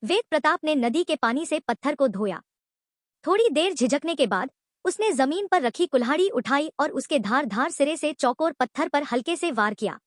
वेद प्रताप ने नदी के पानी से पत्थर को धोया। थोड़ी देर झिझकने के बाद उसने जमीन पर रखी कुल्हाड़ी उठाई और उसके धार धार सिरे से चौकोर पत्थर पर हल्के से वार किया।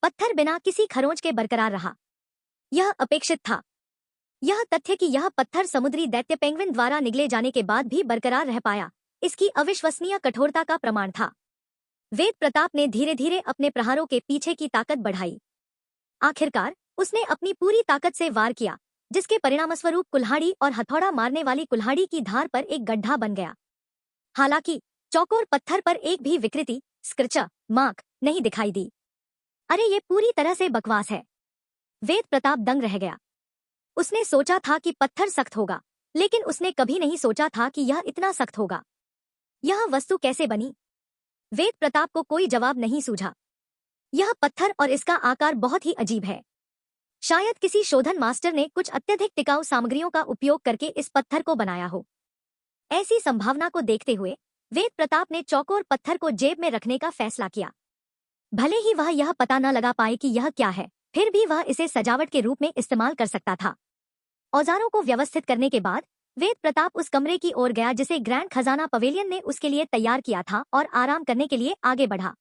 पत्थर बिना किसी खरोंच के बरकरार रहा। यह अपेक्षित था। यह तथ्य कि यह पत्थर समुद्री दैत्य पेंगुइन द्वारा निगले जाने के बाद भी बरकरार रह पाया, इसकी अविश्वसनीय कठोरता का प्रमाण था। वेद प्रताप ने धीरे धीरे अपने प्रहारों के पीछे की ताकत बढ़ाई। आखिरकार उसने अपनी पूरी ताकत से वार किया, जिसके परिणामस्वरूप कुल्हाड़ी और हथौड़ा मारने वाली कुल्हाड़ी की धार पर एक गड्ढा बन गया। हालांकि चौकोर पत्थर पर एक भी विकृति, स्क्रच मार्क नहीं दिखाई दी। अरे ये पूरी तरह से बकवास है। वेद प्रताप दंग रह गया। उसने सोचा था कि पत्थर सख्त होगा, लेकिन उसने कभी नहीं सोचा था कि यह इतना सख्त होगा। यह वस्तु कैसे बनी? वेद प्रताप को कोई जवाब नहीं सूझा। यह पत्थर और इसका आकार बहुत ही अजीब है। शायद किसी शोधन मास्टर ने कुछ अत्यधिक टिकाऊ सामग्रियों का उपयोग करके इस पत्थर को बनाया हो। ऐसी संभावना को देखते हुए वेद प्रताप ने चौकोर पत्थर को जेब में रखने का फैसला किया। भले ही वह यह पता न लगा पाए कि यह क्या है, फिर भी वह इसे सजावट के रूप में इस्तेमाल कर सकता था। औजारों को व्यवस्थित करने के बाद वेद प्रताप उस कमरे की ओर गया जिसे ग्रैंड खजाना पवेलियन ने उसके लिए तैयार किया था और आराम करने के लिए आगे बढ़ा।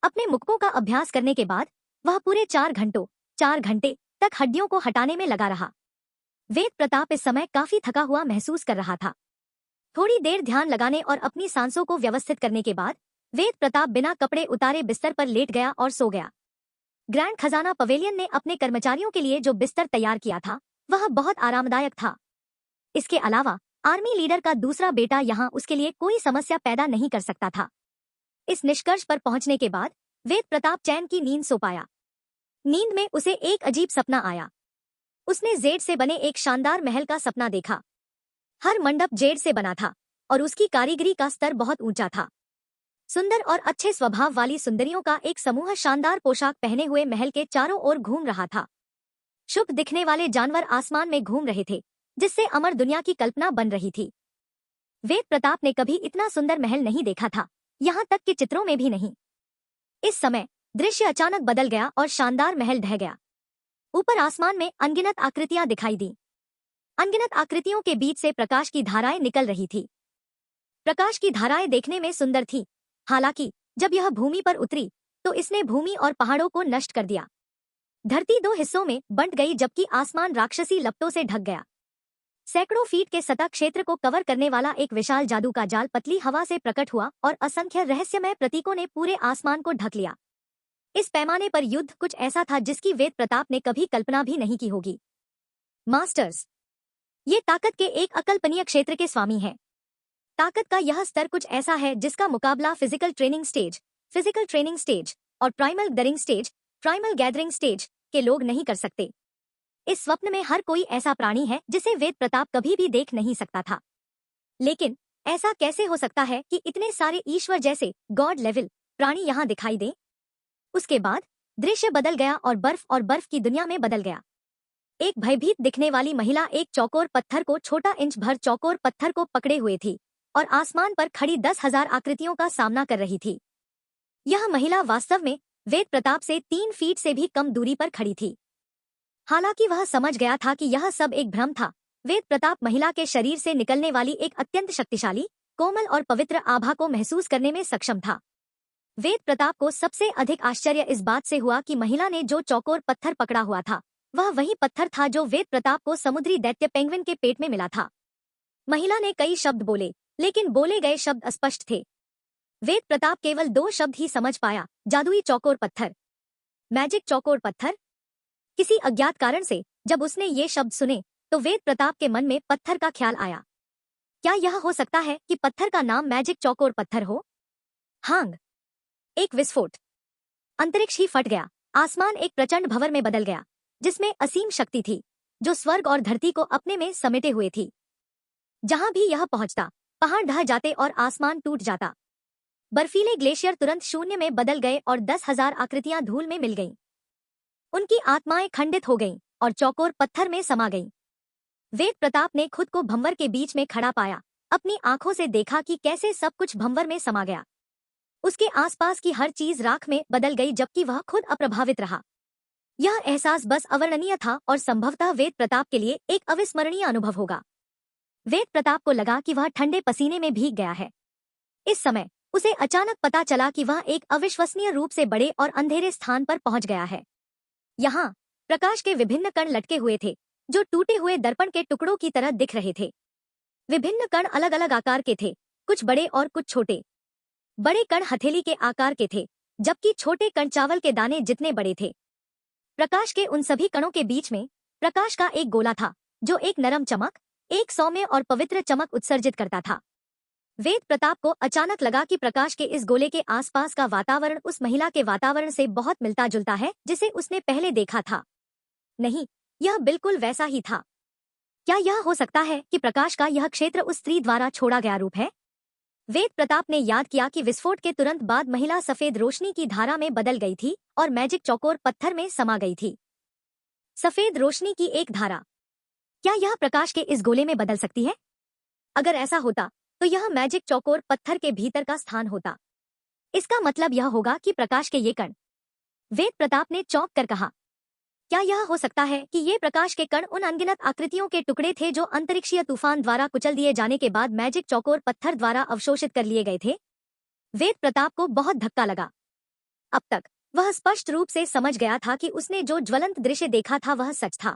अपने मुक्कों का अभ्यास करने के बाद वह पूरे 4 घंटे तक हड्डियों को हटाने में लगा रहा। वेद प्रताप इस समय काफी थका हुआ महसूस कर रहा था। थोड़ी देर ध्यान लगाने और अपनी सांसों को व्यवस्थित करने के बाद वेद प्रताप बिना कपड़े उतारे बिस्तर पर लेट गया और सो गया। ग्रैंड खजाना पवेलियन ने अपने कर्मचारियों के लिए जो बिस्तर तैयार किया था वह बहुत आरामदायक था। इसके अलावा आर्मी लीडर का दूसरा बेटा यहाँ उसके लिए कोई समस्या पैदा नहीं कर सकता था। इस निष्कर्ष पर पहुंचने के बाद वेद प्रताप चैन की नींद सो पाया। नींद में उसे एक अजीब सपना आया। उसने जेड से बने एक शानदार महल का सपना देखा। हर मंडप जेड से बना था और उसकी कारीगरी का स्तर बहुत ऊंचा था। सुंदर और अच्छे स्वभाव वाली सुंदरियों का एक समूह शानदार पोशाक पहने हुए महल के चारों ओर घूम रहा था। शुभ दिखने वाले जानवर आसमान में घूम रहे थे, जिससे अमर दुनिया की कल्पना बन रही थी। वेद प्रताप ने कभी इतना सुंदर महल नहीं देखा था, यहाँ तक कि चित्रों में भी नहीं। इस समय दृश्य अचानक बदल गया और शानदार महल ढह गया। ऊपर आसमान में अनगिनत आकृतियां दिखाई दी। अनगिनत आकृतियों के बीच से प्रकाश की धाराएं निकल रही थी। प्रकाश की धाराएं देखने में सुंदर थी। हालांकि जब यह भूमि पर उतरी तो इसने भूमि और पहाड़ों को नष्ट कर दिया। धरती 2 हिस्सों में बंट गई जबकि आसमान राक्षसी लपटों से ढक गया। सैकड़ों फीट के सतह क्षेत्र को कवर करने वाला एक विशाल जादू का जाल पतली हवा से प्रकट हुआ और असंख्य रहस्यमय प्रतीकों ने पूरे आसमान को ढक लिया। इस पैमाने पर युद्ध कुछ ऐसा था जिसकी वेद प्रताप ने कभी कल्पना भी नहीं की होगी। मास्टर्स, ये ताकत के एक अकल्पनीय क्षेत्र के स्वामी हैं। ताकत का यह स्तर कुछ ऐसा है जिसका मुकाबला फिजिकल ट्रेनिंग स्टेज और प्राइमल गैदरिंग स्टेज के लोग नहीं कर सकते। इस स्वप्न में हर कोई ऐसा प्राणी है जिसे वेद प्रताप कभी भी देख नहीं सकता था। लेकिन ऐसा कैसे हो सकता है कि इतने सारे ईश्वर जैसे गॉड लेवल प्राणी यहाँ दिखाई दें? उसके बाद दृश्य बदल गया और बर्फ की दुनिया में बदल गया। एक भयभीत दिखने वाली महिला एक चौकोर पत्थर को, छोटा इंच भर चौकोर पत्थर को पकड़े हुए थी और आसमान पर खड़ी 10,000 आकृतियों का सामना कर रही थी। यह महिला वास्तव में वेद प्रताप से 3 फीट से भी कम दूरी पर खड़ी थी। हालांकि वह समझ गया था कि यह सब एक भ्रम था। वेद प्रताप महिला के शरीर से निकलने वाली एक अत्यंत शक्तिशाली, कोमल और पवित्र आभा को महसूस करने में सक्षम था। वेद प्रताप को सबसे अधिक आश्चर्य इस बात से हुआ कि महिला ने जो चौकोर पत्थर पकड़ा हुआ था वह वही पत्थर था जो वेद प्रताप को समुद्री दैत्य पेंगुइन के पेट में मिला था। महिला ने कई शब्द बोले, लेकिन बोले गए शब्द अस्पष्ट थे। वेद प्रताप केवल 2 शब्द ही समझ पाया, जादुई चौकोर पत्थर, मैजिक चौकोर पत्थर। किसी अज्ञात कारण से जब उसने ये शब्द सुने तो वेद प्रताप के मन में पत्थर का ख्याल आया। क्या यह हो सकता है कि पत्थर का नाम मैजिक चौकोर पत्थर हो? हांग! एक विस्फोट। अंतरिक्ष ही फट गया। आसमान एक प्रचंड भंवर में बदल गया जिसमें असीम शक्ति थी जो स्वर्ग और धरती को अपने में समेटे हुए थी। जहां भी यह पहुंचता पहाड़ ढह जाते और आसमान टूट जाता। बर्फीले ग्लेशियर तुरंत शून्य में बदल गए और 10,000 आकृतियां धूल में मिल गईं। उनकी आत्माएं खंडित हो गईं और चौकोर पत्थर में समा गईं। वेद प्रताप ने खुद को भंवर के बीच में खड़ा पाया। अपनी आंखों से देखा कि कैसे सब कुछ भंवर में समा गया। उसके आसपास की हर चीज राख में बदल गई जबकि वह खुद अप्रभावित रहा। यह एहसास बस अवर्णनीय था और संभवतः वेद प्रताप के लिए एक अविस्मरणीय अनुभव होगा। वेद प्रताप को लगा कि वह ठंडे पसीने में भीग गया है। इस समय उसे अचानक पता चला कि वह एक अविश्वसनीय रूप से बड़े और अंधेरे स्थान पर पहुंच गया है। यहाँ प्रकाश के विभिन्न कण लटके हुए थे, जो टूटे हुए दर्पण के टुकड़ों की तरह दिख रहे थे। विभिन्न कण अलग अलग आकार के थे, कुछ बड़े और कुछ छोटे। बड़े कण हथेली के आकार के थे, जबकि छोटे कण चावल के दाने जितने बड़े थे। प्रकाश के उन सभी कणों के बीच में प्रकाश का एक गोला था, जो एक नरम चमक, एक सौम्य और पवित्र चमक उत्सर्जित करता था। वेद प्रताप को अचानक लगा कि प्रकाश के इस गोले के आसपास का वातावरण उस महिला के वातावरण से बहुत मिलता जुलता है जिसे उसने पहले देखा था। नहीं, यह बिल्कुल वैसा ही था। क्या यह हो सकता है कि प्रकाश का यह क्षेत्र उस स्त्री द्वारा छोड़ा गया रूप है? वेद प्रताप ने याद किया कि विस्फोट के तुरंत बाद महिला सफेद रोशनी की धारा में बदल गई थी और मैजिक चौकोर पत्थर में समा गई थी। सफेद रोशनी की एक धारा, क्या यह प्रकाश के इस गोले में बदल सकती है? अगर ऐसा होता तो यह मैजिक चौकोर पत्थर के भीतर का स्थान होता। इसका मतलब यह होगा कि प्रकाश के ये कण। वेद प्रताप ने चौंक कर कहा, क्या यह हो सकता है कि ये प्रकाश के कण उन अनगिनत आकृतियों के टुकड़े थे जो अंतरिक्षीय तूफान द्वारा कुचल दिए जाने के बाद मैजिक चौकोर पत्थर द्वारा अवशोषित कर लिए गए थे? वेद प्रताप को बहुत धक्का लगा। अब तक वह स्पष्ट रूप से समझ गया था कि उसने जो ज्वलंत दृश्य देखा था वह सच था।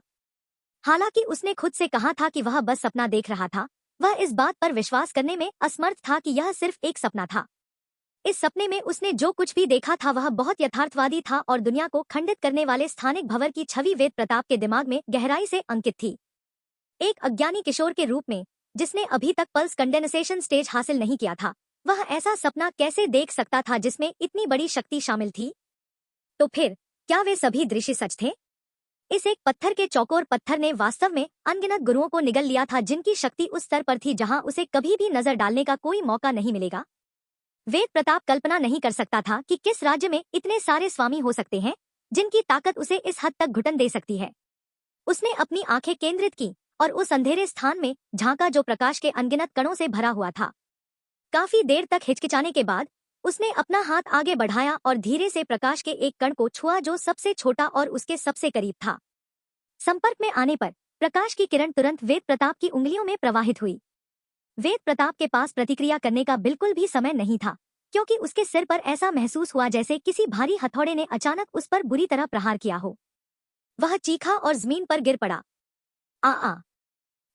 हालांकि उसने खुद से कहा था कि वह बस सपना देख रहा था, वह इस बात पर विश्वास करने में असमर्थ था कि यह सिर्फ एक सपना था। इस सपने में उसने जो कुछ भी देखा था वह बहुत यथार्थवादी था और दुनिया को खंडित करने वाले स्थानिक भंवर की छवि वेद प्रताप के दिमाग में गहराई से अंकित थी। एक अज्ञानी किशोर के रूप में, जिसने अभी तक पल्स कंडेंसेशन स्टेज हासिल नहीं किया था, वह ऐसा सपना कैसे देख सकता था जिसमें इतनी बड़ी शक्ति शामिल थी? तो फिर क्या वे सभी दृश्य सच थे? इस एक पत्थर के चौकोर पत्थर ने वास्तव में अनगिनत गुरुओं को निगल लिया था जिनकी शक्ति उस स्तर पर थी जहां उसे कभी भी नजर डालने का कोई मौका नहीं मिलेगा। वेद प्रताप कल्पना नहीं कर सकता था कि किस राज्य में इतने सारे स्वामी हो सकते हैं जिनकी ताकत उसे इस हद तक घुटन दे सकती है। उसने अपनी आंखें केंद्रित की और उस अंधेरे स्थान में झांका जो प्रकाश के अनगिनत कणों से भरा हुआ था। काफी देर तक हिचकिचाने के बाद उसने अपना हाथ आगे बढ़ाया और धीरे से प्रकाश के एक कण को छुआ जो सबसे छोटा और उसके सबसे करीब था। संपर्क में आने पर प्रकाश की किरण तुरंत वेद प्रताप की उंगलियों में प्रवाहित हुई। वेद प्रताप के पास प्रतिक्रिया करने का बिल्कुल भी समय नहीं था, क्योंकि उसके सिर पर ऐसा महसूस हुआ जैसे किसी भारी हथौड़े ने अचानक उस पर बुरी तरह प्रहार किया हो। वह चीखा और जमीन पर गिर पड़ा। आ।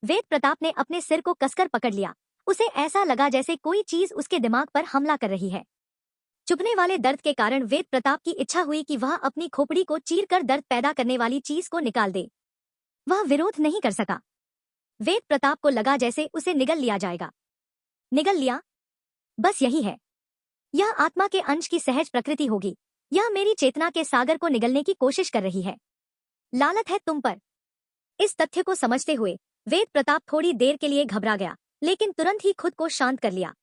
वेद प्रताप ने अपने सिर को कसकर पकड़ लिया। उसे ऐसा लगा जैसे कोई चीज उसके दिमाग पर हमला कर रही है। चुभने वाले दर्द के कारण वेद प्रताप की इच्छा हुई कि वह अपनी खोपड़ी को चीरकर दर्द पैदा करने वाली चीज को निकाल दे। वह विरोध नहीं कर सका। वेद प्रताप को लगा जैसे उसे निगल लिया जाएगा। निगल लिया? बस यही है। यह आत्मा के अंश की सहज प्रकृति होगी। यह मेरी चेतना के सागर को निगलने की कोशिश कर रही है। लालत है तुम पर। इस तथ्य को समझते हुए वेद प्रताप थोड़ी देर के लिए घबरा गया, लेकिन तुरंत ही खुद को शांत कर लिया।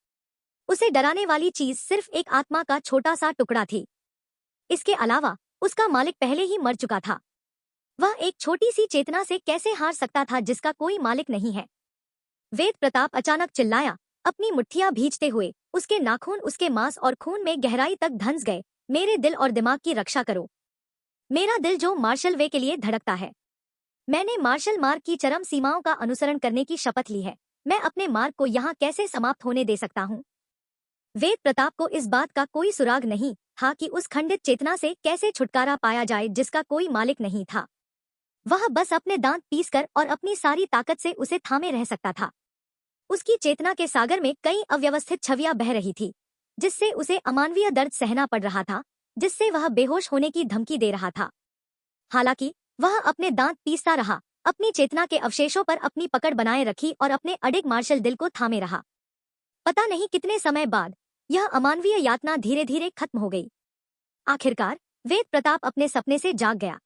उसे डराने वाली चीज सिर्फ एक आत्मा का छोटा सा टुकड़ा थी। इसके अलावा उसका मालिक पहले ही मर चुका था। वह एक छोटी सी चेतना से कैसे हार सकता था जिसका कोई मालिक नहीं है? वेद प्रताप अचानक चिल्लाया, अपनी मुट्ठियां भींचते हुए। उसके नाखून उसके मांस और खून में गहराई तक धंस गए। मेरे दिल और दिमाग की रक्षा करो। मेरा दिल जो मार्शल वे के लिए धड़कता है। मैंने मार्शल मार्ग की चरम सीमाओं का अनुसरण करने की शपथ ली है। मैं अपने मार्ग को यहाँ कैसे समाप्त होने दे सकता हूँ? वेद प्रताप को इस बात का कोई सुराग नहीं था कि उस खंडित चेतना से कैसे छुटकारा पाया जाए जिसका कोई मालिक नहीं था। वह बस अपने दांत पीसकर और अपनी सारी ताकत से उसे थामे रह सकता था। उसकी चेतना के सागर में कई अव्यवस्थित छवियां बह रही थी, जिससे उसे अमानवीय दर्द सहना पड़ रहा था, जिससे वह बेहोश होने की धमकी दे रहा था। हालांकि वह अपने दांत पीसता रहा, अपनी चेतना के अवशेषों पर अपनी पकड़ बनाए रखी और अपने अडिग मार्शल दिल को थामे रहा। पता नहीं कितने समय बाद यह अमानवीय यातना धीरे धीरे खत्म हो गई। आखिरकार वेद प्रताप अपने सपने से जाग गया।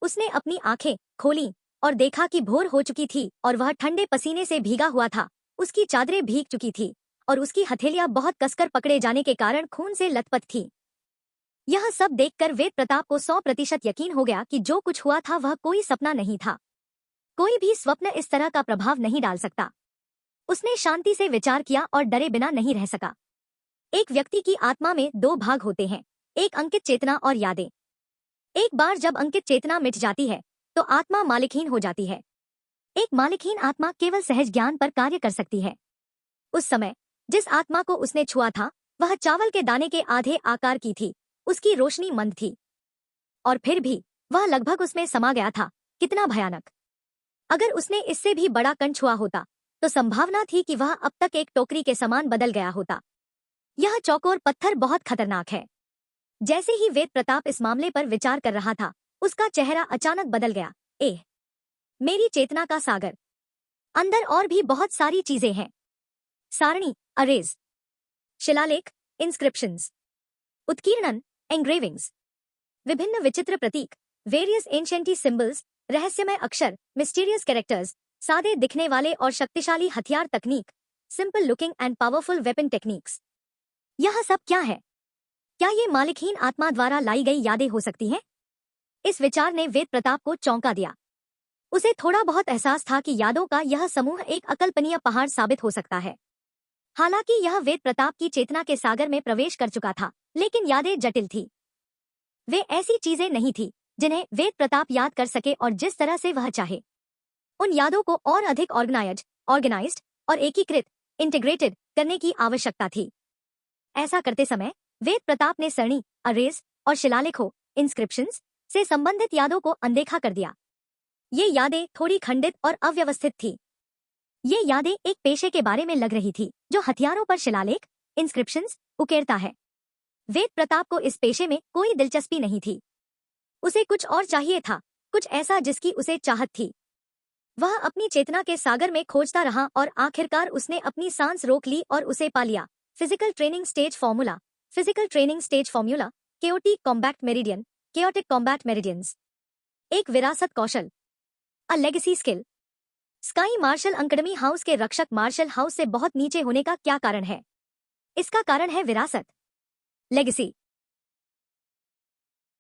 उसने अपनी आंखें खोलीं और देखा कि भोर हो चुकी थी और वह ठंडे पसीने से भीगा हुआ था। उसकी चादरें भीग चुकी थी और उसकी हथेलियां बहुत कसकर पकड़े जाने के कारण खून से लथपथ थी। यह सब देखकर वेद प्रताप को 100% यकीन हो गया कि जो कुछ हुआ था वह कोई सपना नहीं था। कोई भी स्वप्न इस तरह का प्रभाव नहीं डाल सकता। उसने शांति से विचार किया और डरे बिना नहीं रह सका। एक व्यक्ति की आत्मा में 2 भाग होते हैं, एक अंकित चेतना और यादें। एक बार जब अंकित चेतना मिट जाती है तो आत्मा मालिकहीन हो जाती है। एक मालिकहीन आत्मा केवल सहज ज्ञान पर कार्य कर सकती है। उस समय जिस आत्मा को उसने छुआ था वह चावल के दाने के आधे आकार की थी। उसकी रोशनी मंद थी और फिर भी वह लगभग उसमें समा गया था। कितना भयानक! अगर उसने इससे भी बड़ा कण छुआ होता तो संभावना थी कि वह अब तक एक टोकरी के समान बदल गया होता। यह चौकोर पत्थर बहुत खतरनाक है। जैसे ही वेद प्रताप इस मामले पर विचार कर रहा था उसका चेहरा अचानक बदल गया। एह, मेरी चेतना का सागर! अंदर और भी बहुत सारी चीजें हैं। सारणी, अरेज, शिलालेख, इंस्क्रिप्शंस, उत्कीर्णन, एंग्रेविंग्स, विभिन्न विचित्र प्रतीक, वेरियस एंशिएंटी सिंबल्स, रहस्यमय अक्षर, मिस्टीरियस कैरेक्टर्स, सादे दिखने वाले और शक्तिशाली हथियार तकनीक, simple looking and powerful weapon techniques. यह सब क्या है? क्या ये मालिकहीन आत्मा द्वारा लाई गई यादें हो सकती हैं? इस विचार ने वेद प्रताप को चौंका दिया। उसे थोड़ा बहुत एहसास था कि यादों का यह समूह एक अकल्पनीय पहाड़ साबित हो सकता है। हालांकि यह वेद प्रताप की चेतना के सागर में प्रवेश कर चुका था, लेकिन यादें जटिल थी। वे ऐसी चीजें नहीं थी जिन्हें वेद प्रताप याद कर सके और जिस तरह से वह चाहे। उन यादों को और अधिक ऑर्गेनाइज्ड और एकीकृत, इंटीग्रेटेड करने की आवश्यकता थी। ऐसा करते समय वेद प्रताप ने सरणी, अरेज और शिलालेखों, इंस्क्रिप्शंस से संबंधित यादों को अनदेखा कर दिया। ये यादें थोड़ी खंडित और अव्यवस्थित थी। ये यादें एक पेशे के बारे में लग रही थी जो हथियारों पर शिलालेख, इंस्क्रिप्शंस उकेरता है। वेद प्रताप को इस पेशे में कोई दिलचस्पी नहीं थी। उसे कुछ और चाहिए था, कुछ ऐसा जिसकी उसे चाहत थी। वह अपनी चेतना के सागर में खोजता रहा और आखिरकार उसने अपनी सांस रोक ली और उसे पा लिया। Physical training stage formula, chaotic combat meridian, chaotic combat meridians. एक विरासत कौशल, a legacy skill. Sky martial अकादमी हाउस के रक्षक मार्शल हाउस से बहुत नीचे होने का क्या कारण है? इसका कारण है विरासत, लेगेसी।